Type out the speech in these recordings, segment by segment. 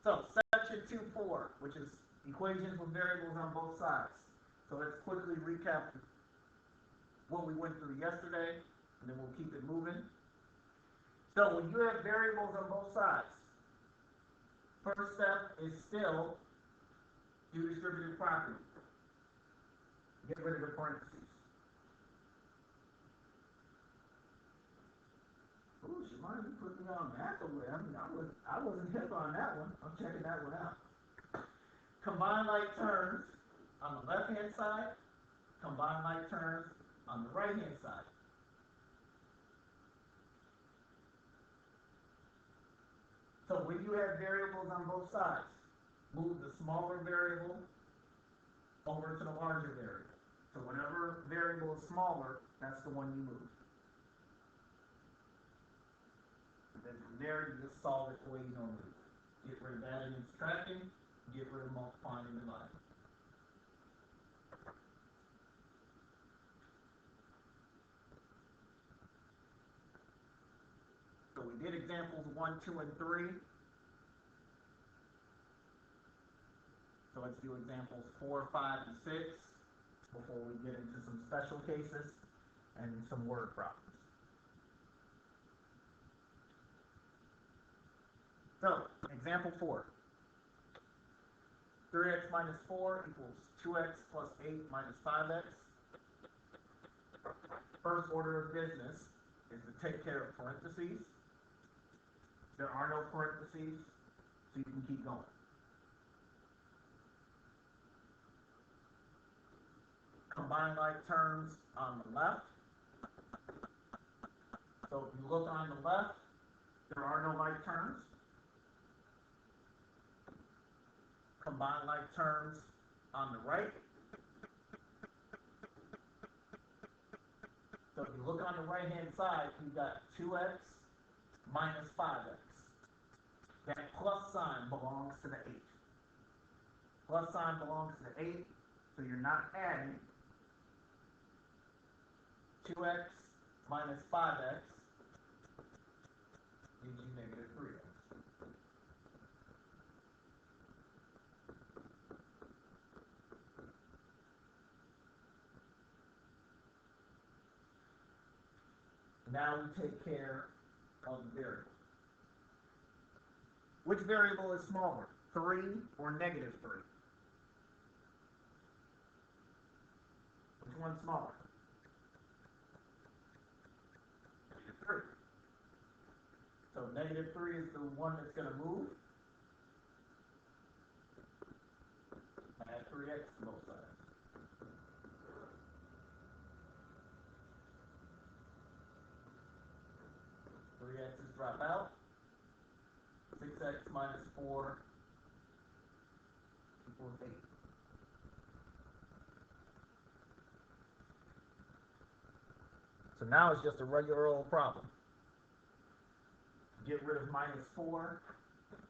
So section 2.4, which is equations with variables on both sides. So let's quickly recap what we went through yesterday, and then we'll keep it moving. So when you have variables on both sides, first step is still do distributive property. Get rid of the parentheses. Ooh, Shimon, you put me on that one. I wasn't hip on that one. I'm checking that one out. Combine like terms on the left-hand side, combine like terms on the right-hand side. So when you have variables on both sides, move the smaller variable over to the larger variable. So whenever variable is smaller, that's the one you move. And then from there, you just solve it the way you normally do. Get rid of adding and subtracting, get rid of multiplying and dividing. So we did examples 1, 2, and 3. So let's do examples 4, 5, and 6 before we get into some special cases and some word problems. So, example 4. 3x minus 4 equals 2x plus 8 minus 5x. First order of business is to take care of parentheses. There are no parentheses, so you can keep going. Combine like terms on the left. So if you look on the left, there are no like terms. Combine like terms on the right. So if you look on the right-hand side, you've got 2x minus 5x. That plus sign belongs to the 8. Plus sign belongs to the 8, so you're not adding. 2x minus 5x gives you negative 3x. Now we take care of the variable. Which variable is smaller, 3 or negative 3? Which one's smaller? Negative 3. So negative 3 is the one that's going to move. Add 3x to both sides. 3x's drop out. 6x minus 4 equals 8. So now it's just a regular old problem. Get rid of minus 4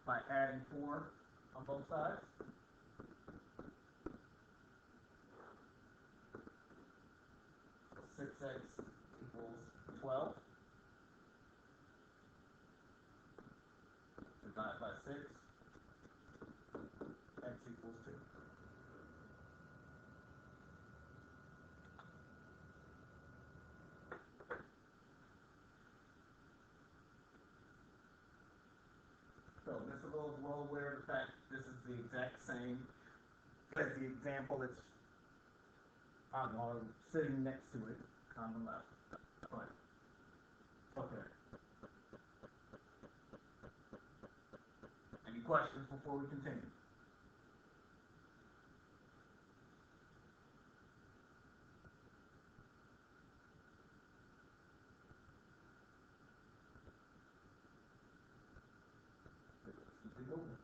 by adding 4 on both sides. So 6x equals 12. Divide by 6. X equals 2. So this is a little well aware of the fact that this is the exact same as the example that's sitting next to it on the left. But, okay. Any questions before we continue? Keep it going.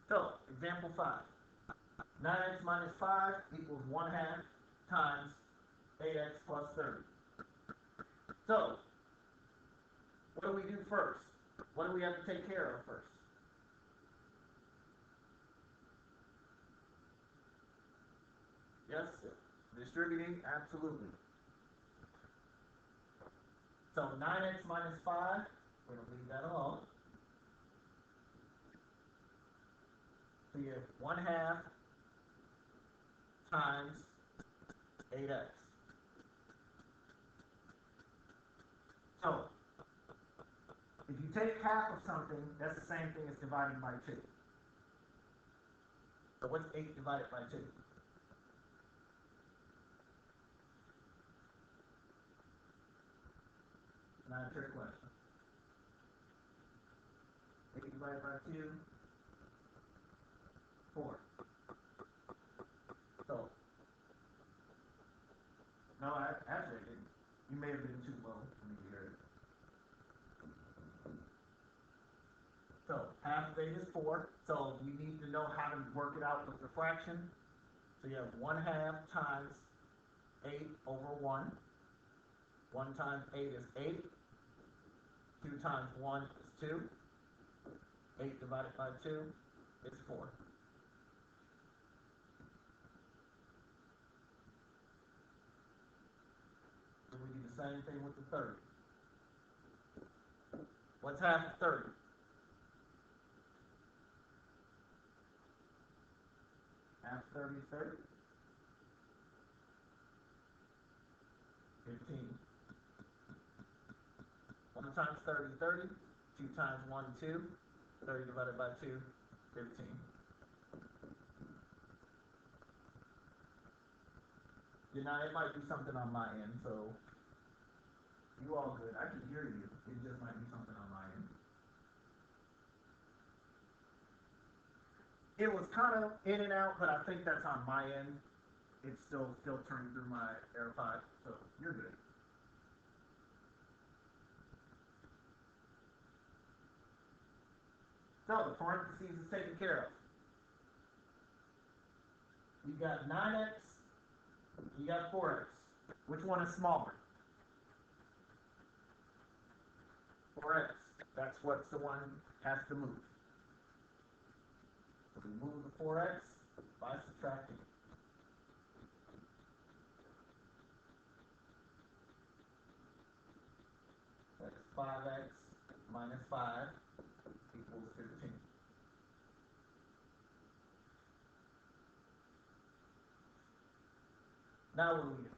So, example 5. 9x minus 5 equals 1/2 times 8x plus 30. So, what do we do first? What do we have to take care of first? Yes, distributing, absolutely. So 9x minus 5, we're going to leave that alone. So you have 1/2 times 8x. So, if you take half of something, that's the same thing as dividing by 2. So what's 8 divided by 2? Not a trick question. 8 divided by 2, 4. So, no, actually I didn't. You may have been too low for me to hear it. So, half of 8 is 4. So, you need to know how to work it out with the fraction. So, you have 1/2 times 8 over 1. 1 times 8 is 8. 2 times 1 is 2. 8 divided by 2 is 4. So we do the same thing with the 30. What's half of 30? Half of 30 is 30. 15. 1 times 30, 30. 2 times 1, 2. 30 divided by 2, 15. You know, it might be something on my end, so you all good. I can hear you. It just might be something on my end. It was kind of in and out, but I think that's on my end. It's still filtering through my AirPod, so you're good. So the parentheses is taken care of. You got 9x, you got 4x. Which one is smaller? 4x. That's what's the one has to move. So we move the 4x by subtracting. That's 5x minus 5 equals 15. Now what do we do?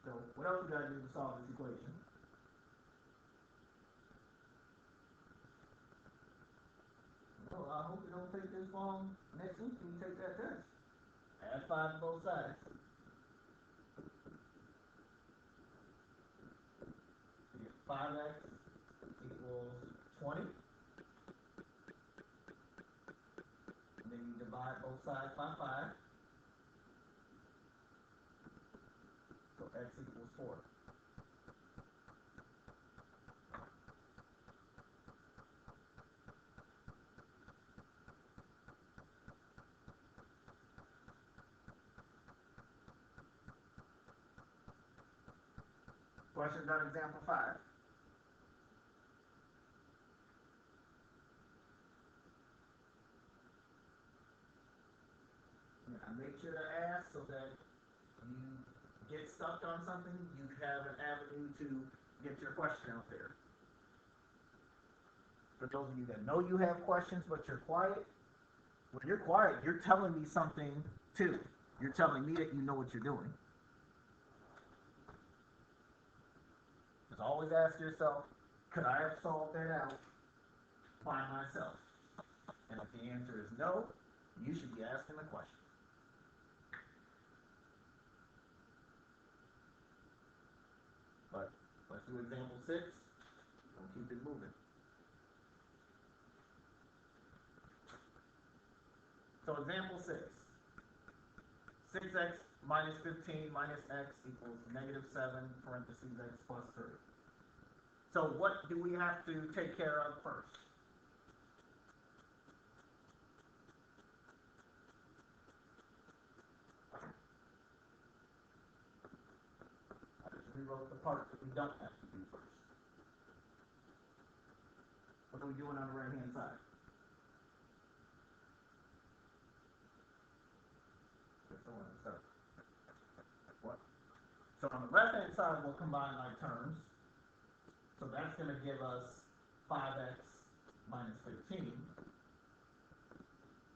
So what else we gotta do to solve this equation? Well, I hope it don't take this long next week when you take that test. Add 5 to both sides. You get 5x equals 20. And then you divide both sides by 5. So x equals 4. Questions on example 5? I make sure to ask so that you get stuck on something, you have an avenue to get your question out there. For those of you that know you have questions but you're quiet, when you're quiet, you're telling me something too. You're telling me that you know what you're doing. Just always ask yourself, could I have solved that out by myself? And if the answer is no, you should be asking the question. But let's do example 6. We'll keep it moving. So example 6. 6x minus 15 minus x equals negative 7 parentheses x plus 3. So what do we have to take care of first? I just rewrote the part that we don't have to do first. What do we doing on the right-hand side? What? So on the left-hand side, we'll combine like terms. So that's going to give us 5x minus 15.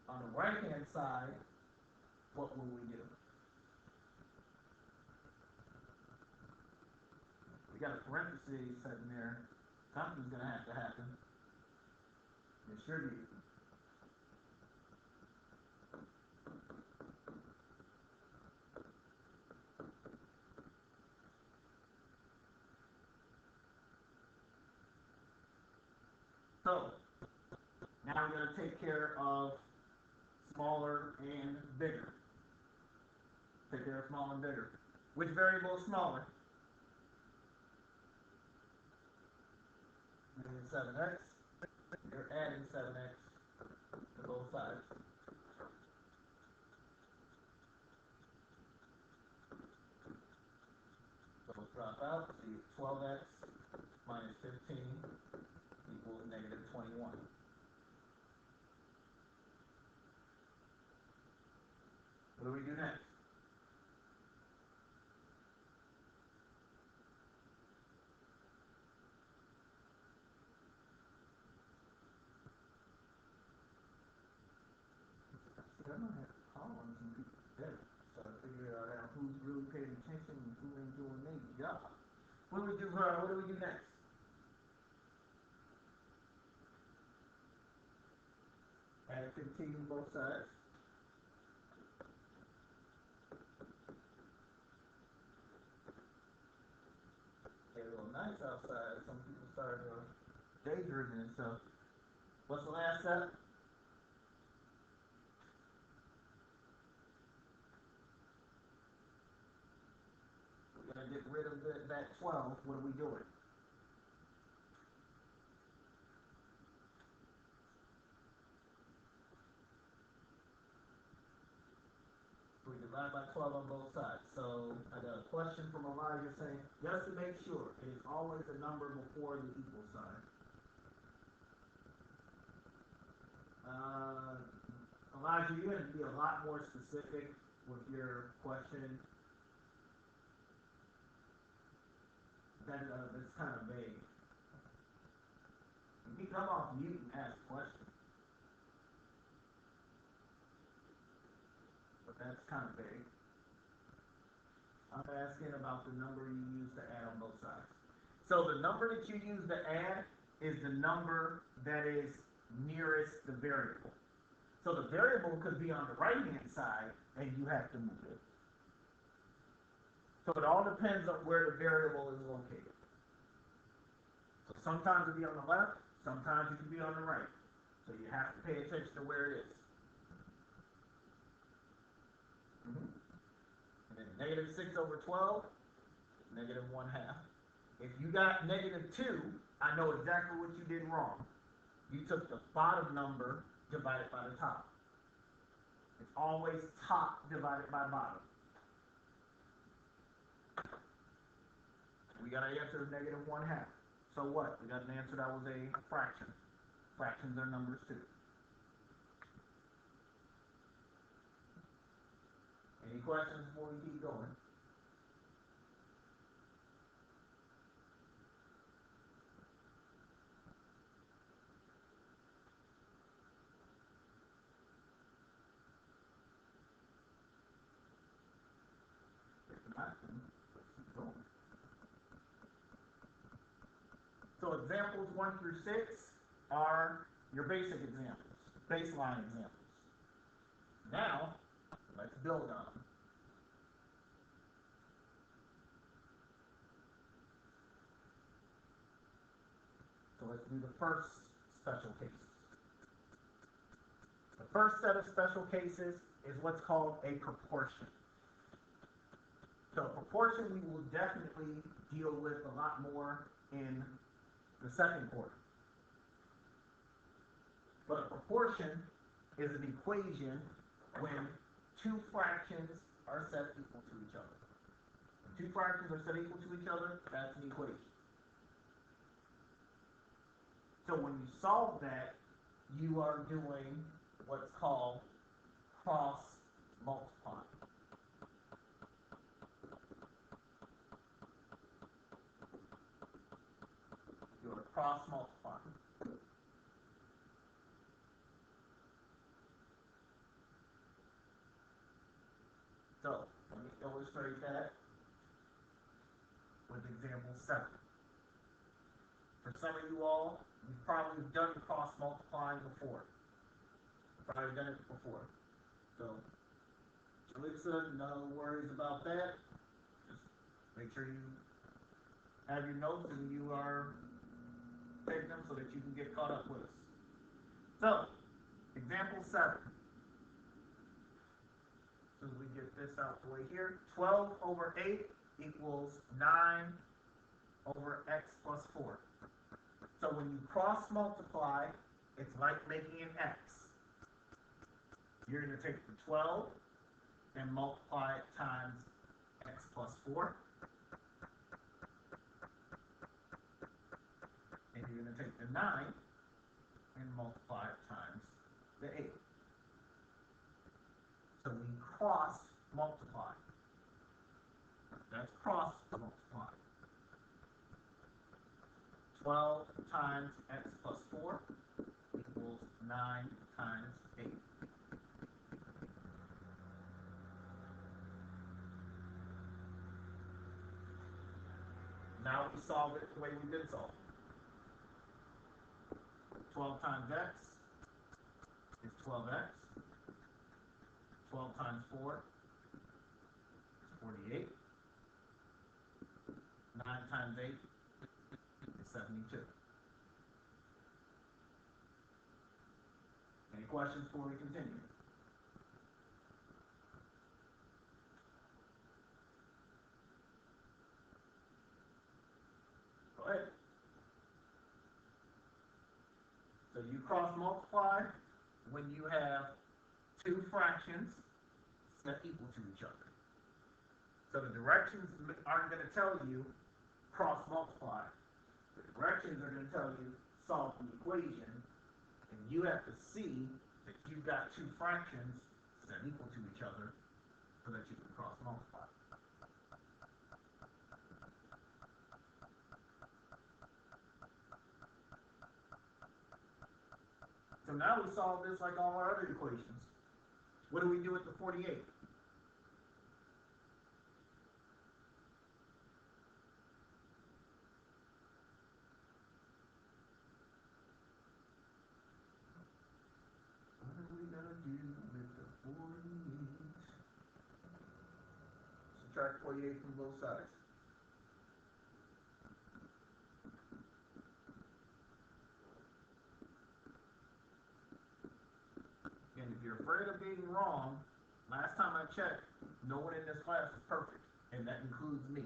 On the right-hand side, what will we do? We got a parenthesis sitting there. Something's going to have to happen. Distribute. So, now I'm going to take care of smaller and bigger. Take care of small and bigger. Which variable is smaller? Negative 7x. You're adding 7x to both sides. So we'll drop out. So you have 12x minus 15 equals negative 21. What do we do next? I don't have to call on some people today. So I figure out who's really paying attention and who ain't doing their job. What do we do next? Add 15 on both sides. Get a little nice outside. Some people start daydreaming and stuff. What's the last step? We're going to get rid of that 12. What are we doing? We divide by 12 on both sides. So I got a question from Elijah saying, just to make sure, it is always a number before the equal sign. Elijah, you're going to be a lot more specific with your question. That's kind of vague. You can come off mute and ask questions. But that's kind of vague. I'm asking about the number you use to add on both sides. So the number that you use to add is the number that is nearest the variable. So the variable could be on the right-hand side, and you have to move it. So it all depends on where the variable is located. So sometimes it'll be on the left, sometimes it can be on the right. So you have to pay attention to where it is. And then negative 6 over 12 is negative 1/2. If you got negative 2, I know exactly what you did wrong. You took the bottom number divided by the top. It's always top divided by bottom. We got an answer of negative 1/2. So what? We got an answer that was a fraction. Fractions are numbers too. Any questions before we keep going? So examples 1 through 6 are your basic examples, baseline examples. Now, let's build on them. So let's do the first special cases. The first set of special cases is what's called a proportion. So proportion we will definitely deal with a lot more in the second quarter. But a proportion is an equation when two fractions are set equal to each other. When two fractions are set equal to each other, that's an equation. So when you solve that, you are doing what's called cross multiplying. You are cross multiplying. So let me illustrate that with example 7. For some of you all, you've probably done cross multiplying before. You've probably done it before. So, Alexa, no worries about that. Just make sure you have your notes and you are taking them so that you can get caught up with us. So, example 7. So we get this out the way here. 12 over 8 equals 9 over x plus 4. So when you cross multiply, it's like making an x. You're going to take the 12 and multiply it times x plus 4. And you're going to take the 9 and multiply it times the 8. So we cross multiply. That's cross multiply. 12 times x plus 4 equals 9 times 8. Now we solve it the way we did solve. 12 times x is 12x. 12 times 4 is 48. 9 times 8 is 72. Any questions before we continue? Go ahead. So you cross multiply when you have two fractions that equal to each other. So the directions aren't going to tell you cross multiply. The directions are going to tell you solve the equation, and you have to see that you've got two fractions that equal to each other so that you can cross multiply. So now we solve this like all our other equations. What do we do with the 48? What are we going to do with the 48? Subtract 48 from both sides. And if you're afraid of being wrong, last time I checked, no one in this class is perfect, and that includes me.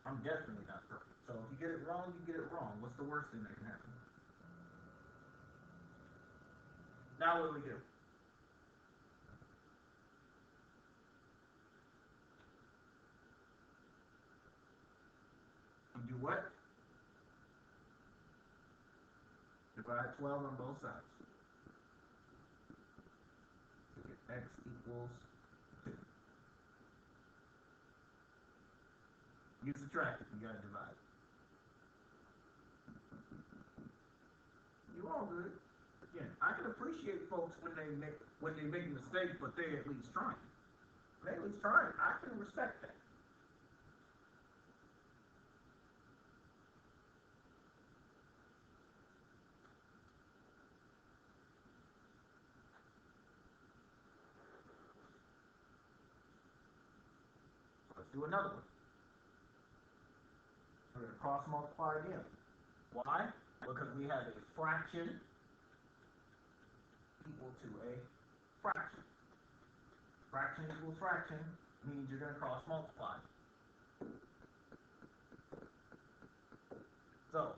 I'm definitely not perfect. So if you get it wrong, you get it wrong. What's the worst thing that can happen? Now what do we do? You do what? Divide 12 on both sides. So get x equals 2. You subtract it, you gotta divide. You all good. Again, I can appreciate folks when they make mistakes, but they're at least trying. They're at least trying. I can respect that. Let's do another one. We're going to cross multiply again. Why? Because we have a fraction equal to a fraction. Fraction equals fraction means you're going to cross multiply. So,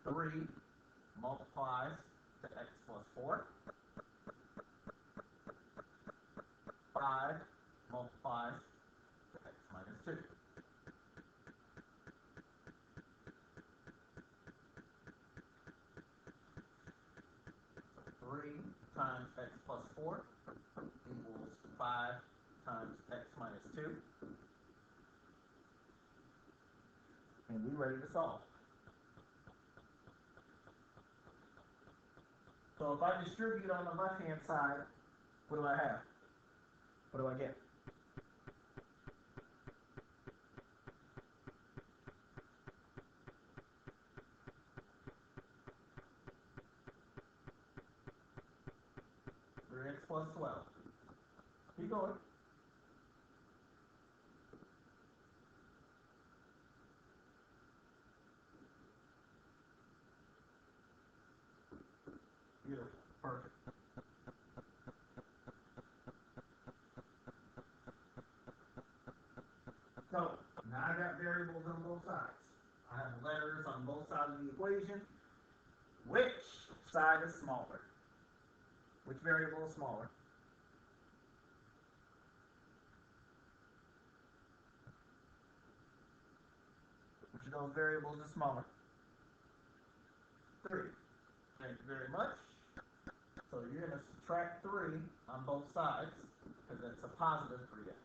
3 multiplies to x plus 4. 5 multiplies to x minus 2. times x plus 4 equals 5 times x minus 2. And we're ready to solve. So if I distribute on the left-hand side, what do I have? What do I get? X plus 12. Keep going. Beautiful. Perfect. So, now I got variables on both sides. I have letters on both sides of the equation. Which side is smaller? Which variable is smaller? Which of those variables is smaller? 3. Thank you very much. So you're going to subtract 3 on both sides, because that's a positive 3x.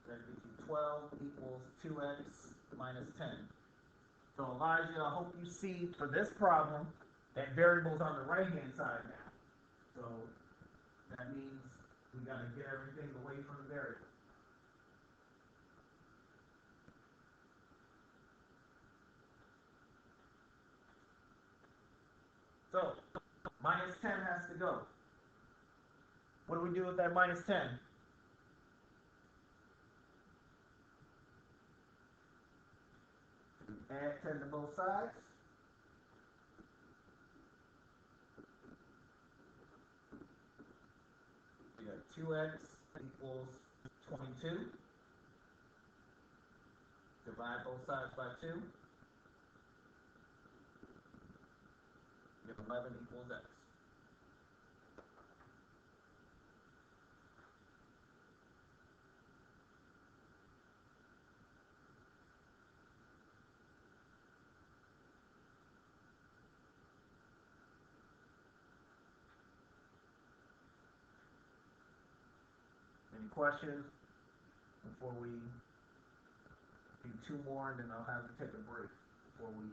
That gives you 12 equals 2x minus 10. So Elijah, I hope you see for this problem that variable's on the right-hand side now. So that means we got to get everything away from the variable. So minus 10 has to go. What do we do with that minus 10? Add 10 to both sides. You got 2x equals 22. Divide both sides by 2. You have 11 equals x. Any questions before we do 2 more, and then I'll have to take a break before we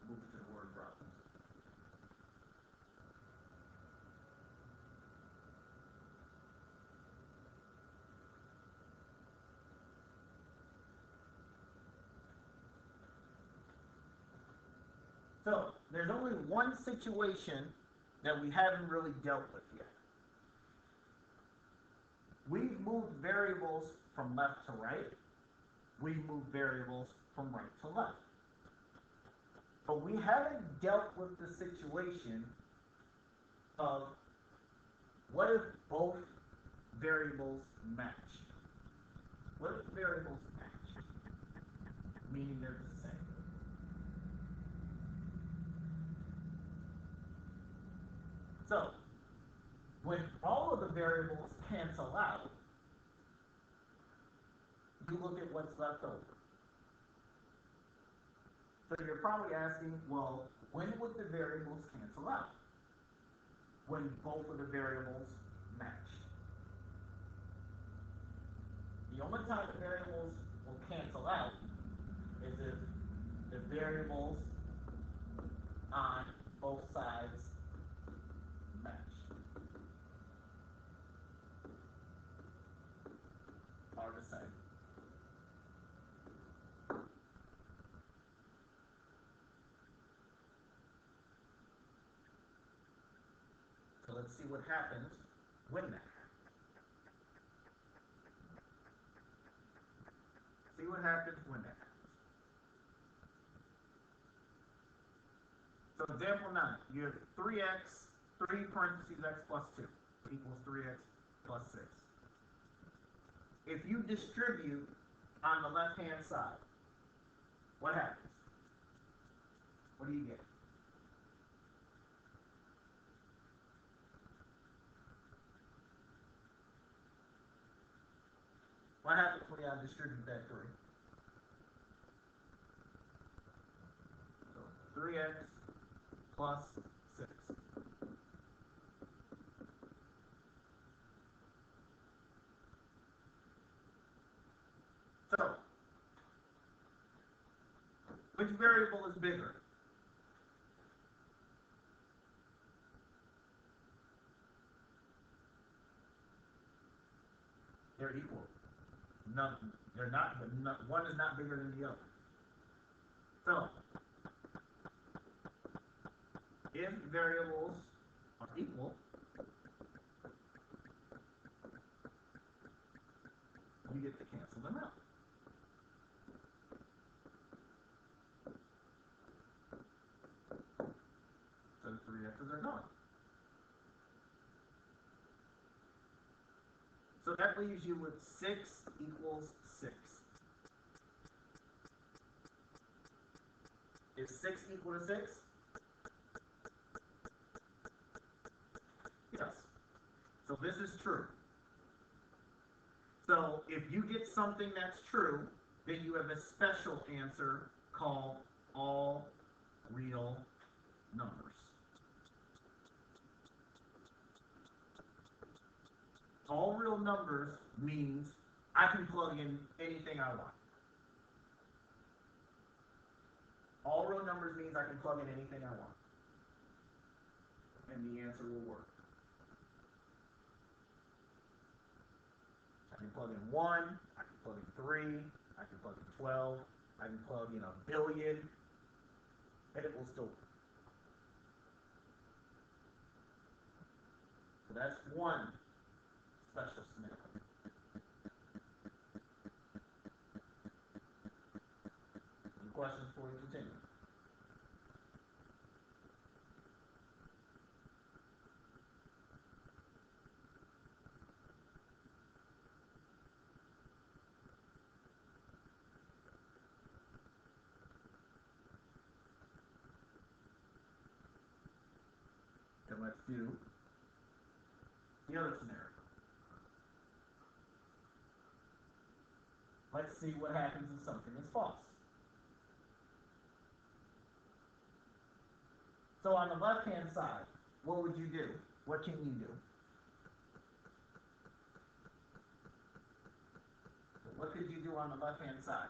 move to the word problems. So there's only one situation that we haven't really dealt with yet. We've moved variables from left to right. We've moved variables from right to left. But we haven't dealt with the situation of what if both variables match? What if variables match? Meaning they're the same. So, when all of the variables cancel out, you look at what's left over. So you're probably asking, well, when would the variables cancel out? When both of the variables match. The only time the variables will cancel out is if the variables on both sides match. Are the same. So let's see what happens when that happens. See what happens when that happens. So example 9, you have 3x, 3 parentheses x plus 2 equals 3x plus 6. If you distribute on the left-hand side, what happens? What do you get? What happens when I distribute that 3? So 3x plus 6. So, which variable is bigger? They're equal. None, they're not, one is not bigger than the other. So, if variables are equal, you get to cancel them out. So the 3x's are gone. So that leaves you with 6 equals 6. Is 6 equal to 6? Yes. So this is true. So if you get something that's true, then you have a special answer called all real numbers. All real numbers means I can plug in anything I want. All real numbers means I can plug in anything I want. And the answer will work. I can plug in 1, I can plug in 3, I can plug in 12, I can plug in 1 billion, and it will still work. So that's one special scenario. Any questions before we continue? Then let's do the other scenario. Let's see what happens if something is false. So on the left-hand side, what would you do? What can you do? What could you do on the left-hand side?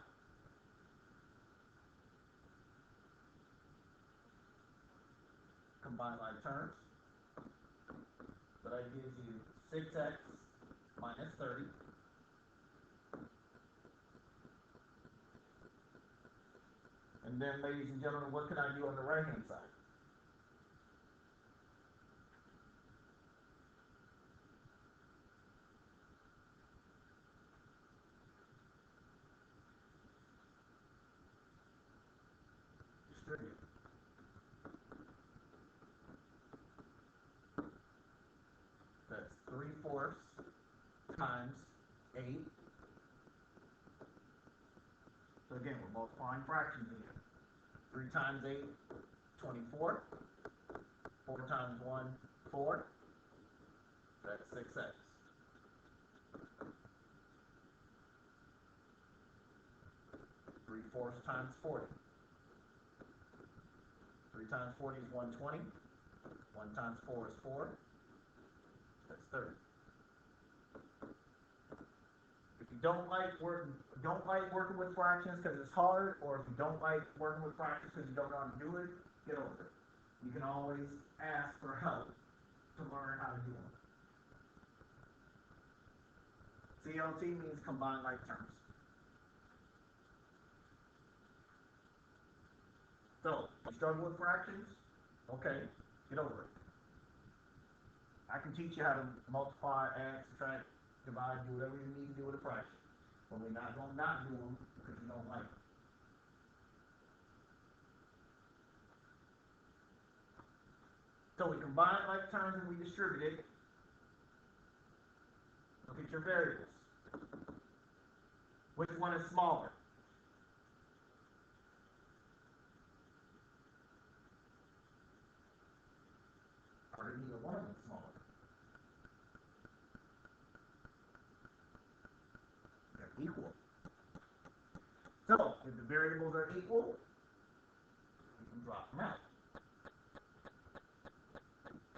Combine like terms. So that gives you 6x minus 30. And then, ladies and gentlemen, what can I do on the right-hand side? Distribute. That's 3/4 times 8. So again, we're multiplying fractions here. 3 times 8, 24. 4 times 1, 4. That's 6x. 3/4 times 40. 3 times 40 is 120. 1 times 4 is 4. That's 30. If you don't like working with fractions because it's hard, or if you don't like working with fractions because you don't know how to do it, get over it. You can always ask for help to learn how to do them. CLT means combine like terms. So, you struggle with fractions? Okay, get over it. I can teach you how to multiply, add, subtract, divide, do whatever you need to do with a fraction. But we're not going to not do them because you don't like them. So we combine like terms and we distribute it. Look at your variables. Which one is smaller? Or neither one of them is smaller. equal. So, if the variables are equal, you can drop them out.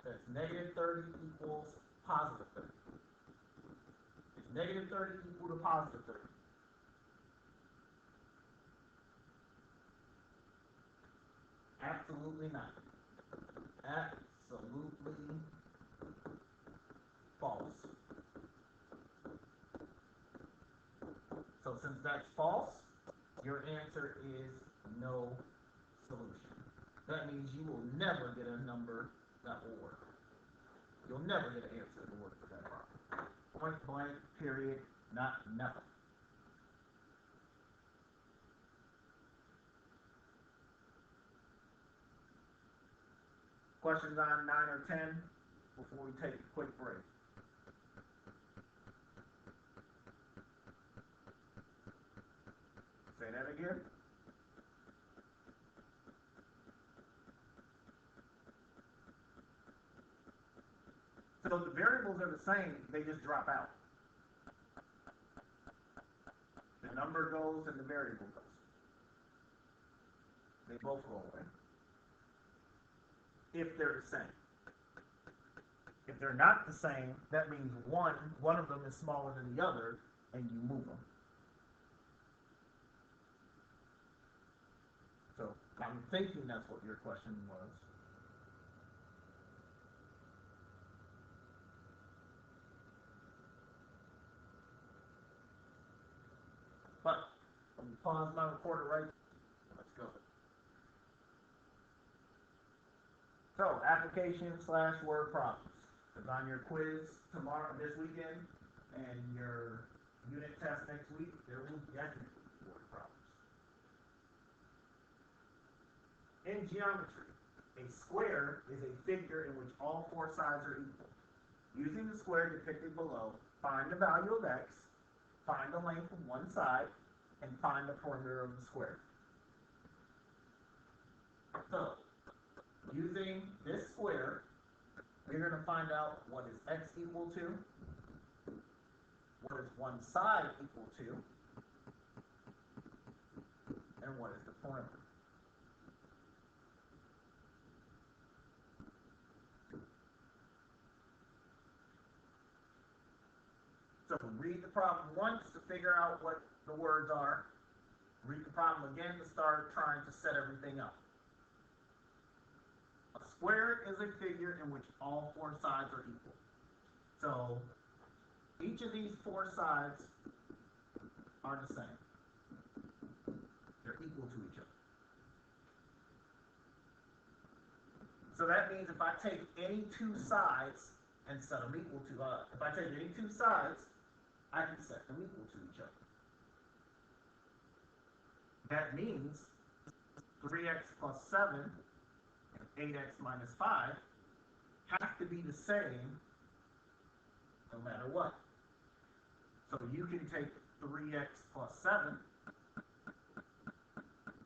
That's negative 30 equals positive 30. Is negative 30 equal to positive 30? Absolutely not. Absolutely false. So since that's false, your answer is no solution. That means you will never get a number that will work. You'll never get an answer that will work for that problem. Point blank, period, not never. Questions on 9 or 10 before we take a quick break? Say that again. So the variables are the same, they just drop out. The number goes and the variable goes. They both go away. If they're the same. If they're not the same, that means one of them is smaller than the other, and you move them. So I'm thinking that's what your question was. But let me pause my recorder right. Let's go. So application/word problems. Because on your quiz this weekend, and your unit test next week, there will be word problems. In geometry, a square is a figure in which all four sides are equal. Using the square depicted below, find the value of x, find the length of one side, and find the perimeter of the square. So, using this square, we're going to find out what is x equal to, what is one side equal to, and what is the perimeter. So read the problem once to figure out what the words are. Read the problem again to start trying to set everything up. A square is a figure in which all four sides are equal. So each of these four sides are the same. They're equal to each other. So that means if I take any two sides and set them equal to, if I take any two sides, I can set them equal to each other. That means 3x plus 7 and 8x minus 5 have to be the same no matter what. So you can take 3x plus 7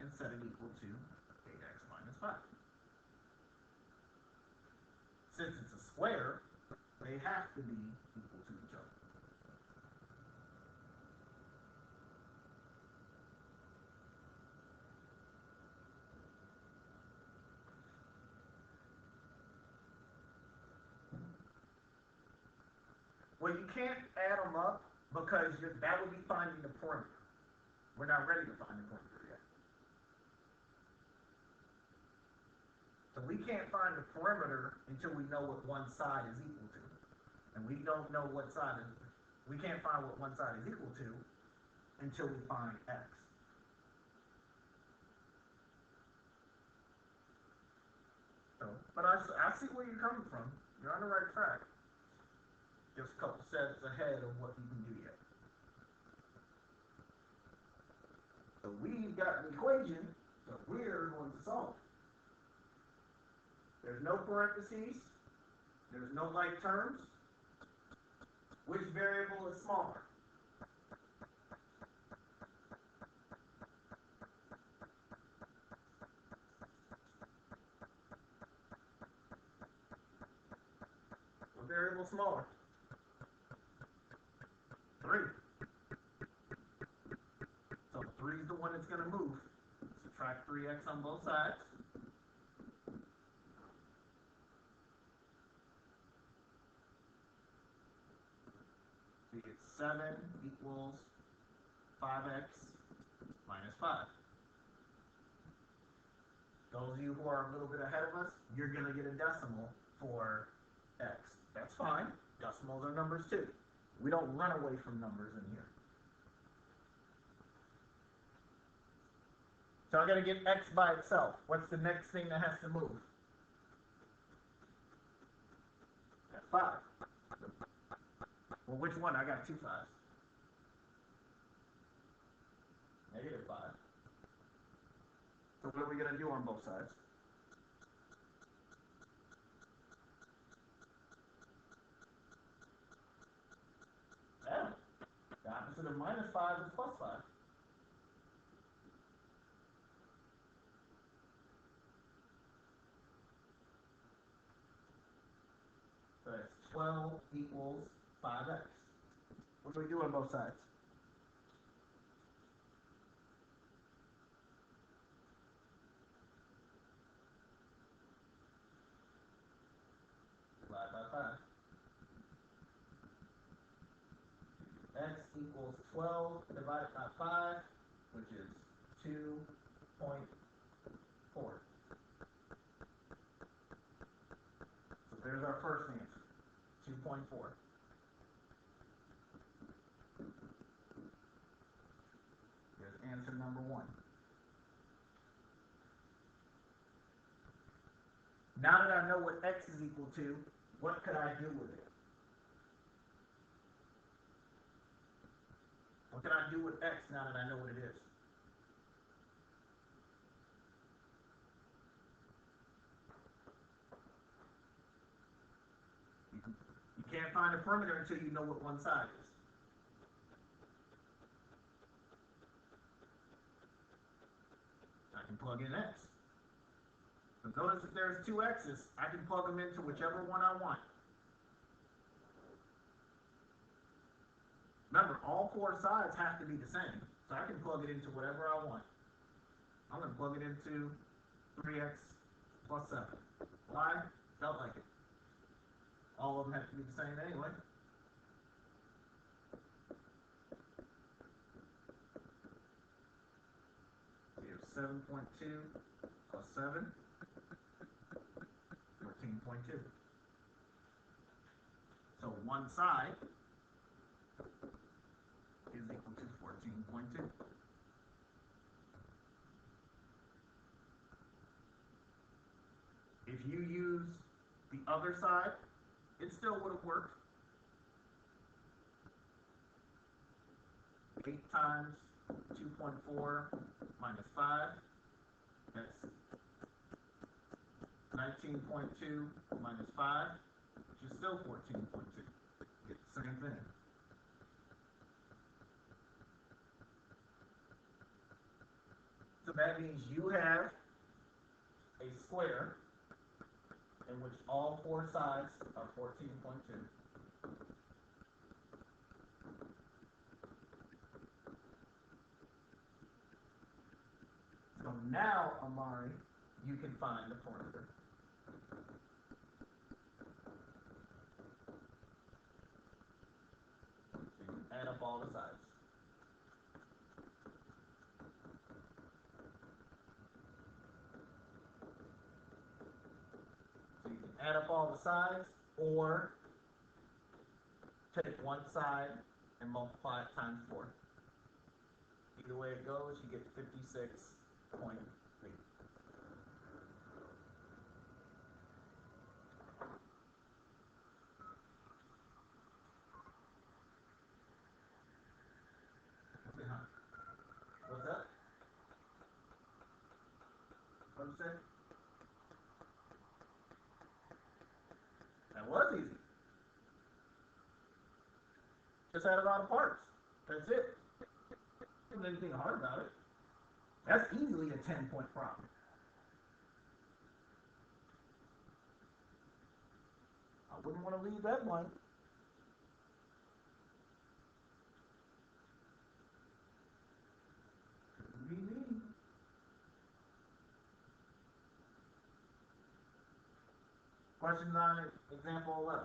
and set it equal to 8x minus 5. Since it's a square, they have to be equal to each other. Well, you can't add them up because that would be finding the perimeter. We're not ready to find the perimeter yet. So we can't find the perimeter until we know what one side is equal to. And we don't know what side is, we can't find what one side is equal to until we find x. So, but I see where you're coming from. You're on the right track. Just a couple steps ahead of what you can do yet. So we've got an equation that we're going to solve. There's no parentheses. There's no like terms. Which variable is smaller? What variable is smaller? 3. one it's going to move. Subtract 3x on both sides. So you get 7 equals 5x minus 5. Those of you who are a little bit ahead of us, you're going to get a decimal for x. That's fine. Decimals are numbers too. We don't run away from numbers in here. So I'm going to get x by itself. What's the next thing that has to move? That's 5. Well, which one? I got 2 5s. -5. So what are we going to do on both sides? Yeah. The opposite of -5 is +5. So that's 12 equals 5x. What do we do on both sides? Divide by 5. X equals 12 divided by 5, which is 2.4. So there's our first answer, 2.4. Here's answer number 1. Now that I know what x is equal to, what could I do with it? What can I do with x now that I know what it is? You can't find a perimeter until you know what one side is. I can plug in x. So notice if there's 2 x's, I can plug them into whichever one I want. Remember, all 4 sides have to be the same, so I can plug it into whatever I want. I'm going to plug it into 3x plus 7. Why? Felt like it. All of them have to be the same anyway. So you have 7.2 plus 7, 14.2. So one side is equal to 14.2. If you use the other side, it still would have worked. 8 times 2.4 minus 5, that's 19.2 minus 5, which is still 14.2. Get the same thing. So that means you have a square in which all 4 sides are 14.2. So now, Amari, you can find the perimeter. So you can add up all the sides. So you can add up all the sides, or take one side and multiply it times 4. Either way it goes, you get 56.8. What's that? What'd you say? That was easy. Just add a lot of parts. That's it. There's anything hard about it. That's easily a 10-point problem. I wouldn't want to leave that blank. Read Questions on it, example 11.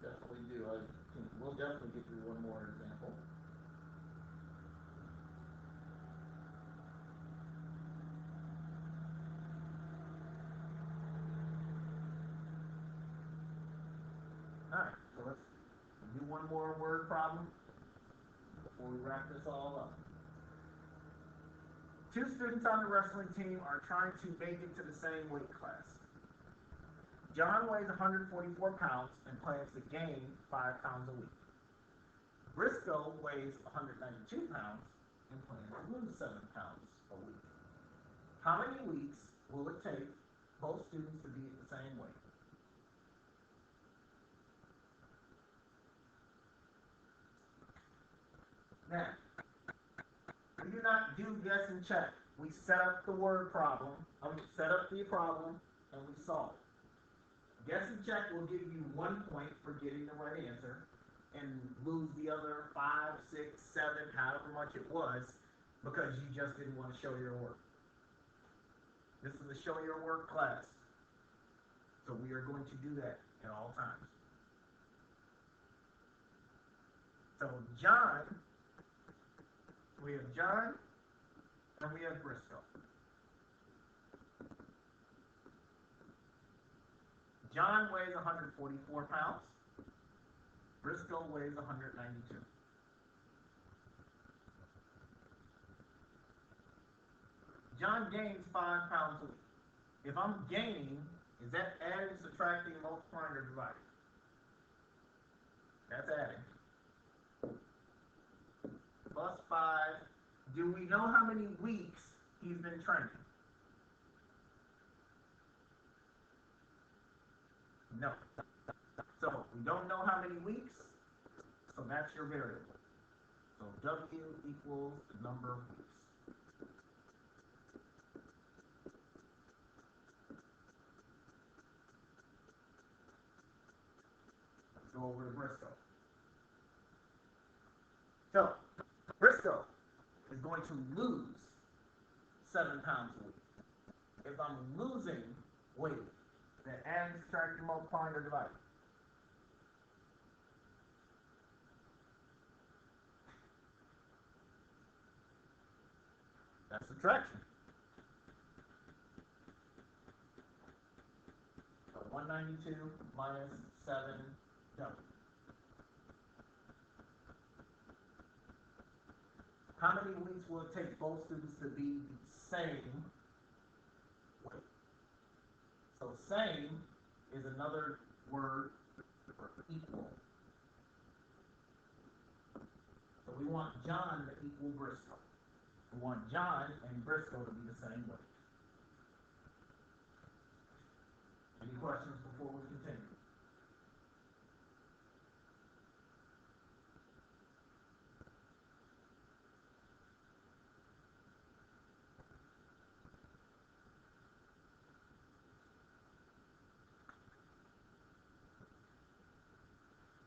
Definitely do. We'll definitely get through one more example. Alright, so let's do one more word problem before we wrap this all up. Two students on the wrestling team are trying to make it to the same weight class. John weighs 144 pounds and plans to gain 5 pounds a week. Briscoe weighs 192 pounds and plans to lose 7 pounds a week. How many weeks will it take both students to be at the same weight? Now, we do not do guess and check. We set up the word problem, set up the problem, and we solve it. Guess and check will give you 1 point for getting the right answer, and lose the other 5, 6, 7, however much it was, because you just didn't want to show your work. This is a show your work class, so we are going to do that at all times. So John, we have John, and we have Briscoe. John weighs 144 pounds. Briscoe weighs 192. John gains 5 pounds a week. If I'm gaining, is that adding, subtracting, multiplying, or dividing? That's adding. Plus 5. Do we know how many weeks he's been training? No. So we don't know how many weeks, so that's your variable. So W equals the number of weeks. Let's go over to Briscoe. So Briscoe is going to lose 7 pounds a week. If I'm losing weight, then add, subtract, multiplying, or dividing? That's subtraction. So 192 minus 7W. How many weeks will it take both students to be the same weight? So same is another word for equal. So we want John to equal Briscoe. We want John and Briscoe to be the same weight. Any questions before we continue?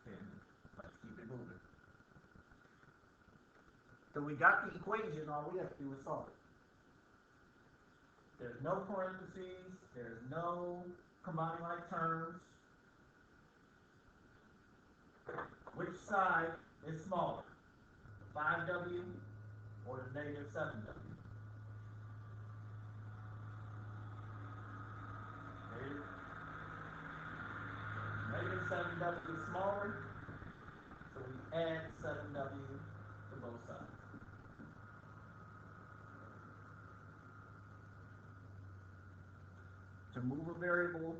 And let's keep it moving. So we got the equation, all we have to do is solve it. There's no parentheses, there's no combining like terms. Which side is smaller, the 5W or the negative 7W? Negative 7W is smaller, so we add 7W to both sides. To move a variable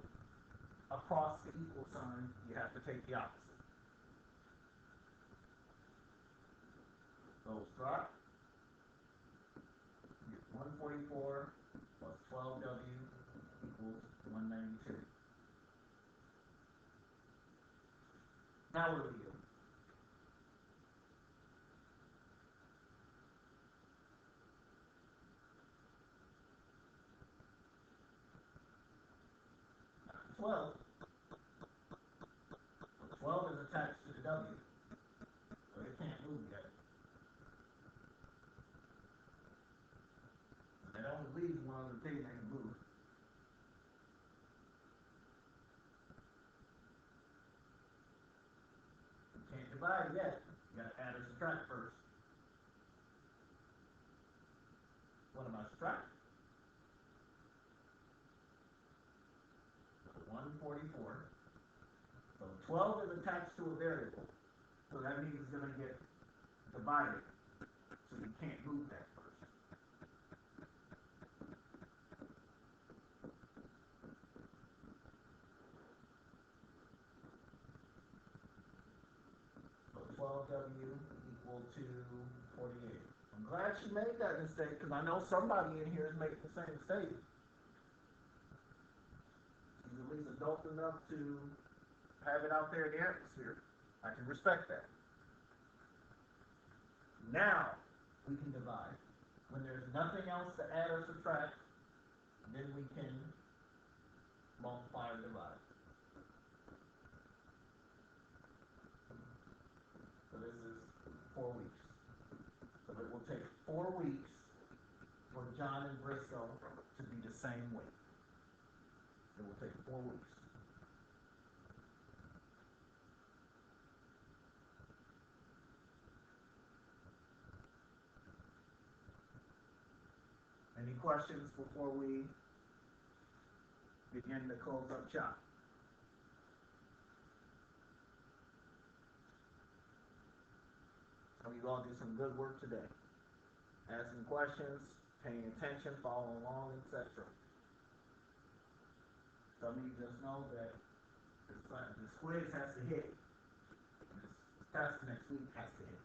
across the equal sign, you have to take the opposite. Those drop. 144 plus 12W equals 192. Now what do we do? Twelve is attached to the W. leaves one other thing that can move. You can't divide yet. You gotta add or subtract first. What am I subtracting? 144. So 12 is attached to a variable. So that means it's going to get divided. So you can't move that first. So 12W equal to 48. I'm glad she made that mistake because I know somebody in here is making the same mistake. She's at least adult enough to have it out there in the atmosphere. I can respect that. Now we can divide. When there's nothing else to add or subtract, then we can multiply or divide. So this is 4 weeks. So it will take 4 weeks for John and Briscoe to be the same weight. It will take 4 weeks. Any questions before we begin to close up shop? Some of you all did some good work today. Asking questions, paying attention, following along, etc. Some of you just know that this quiz has to hit. This test next week has to hit.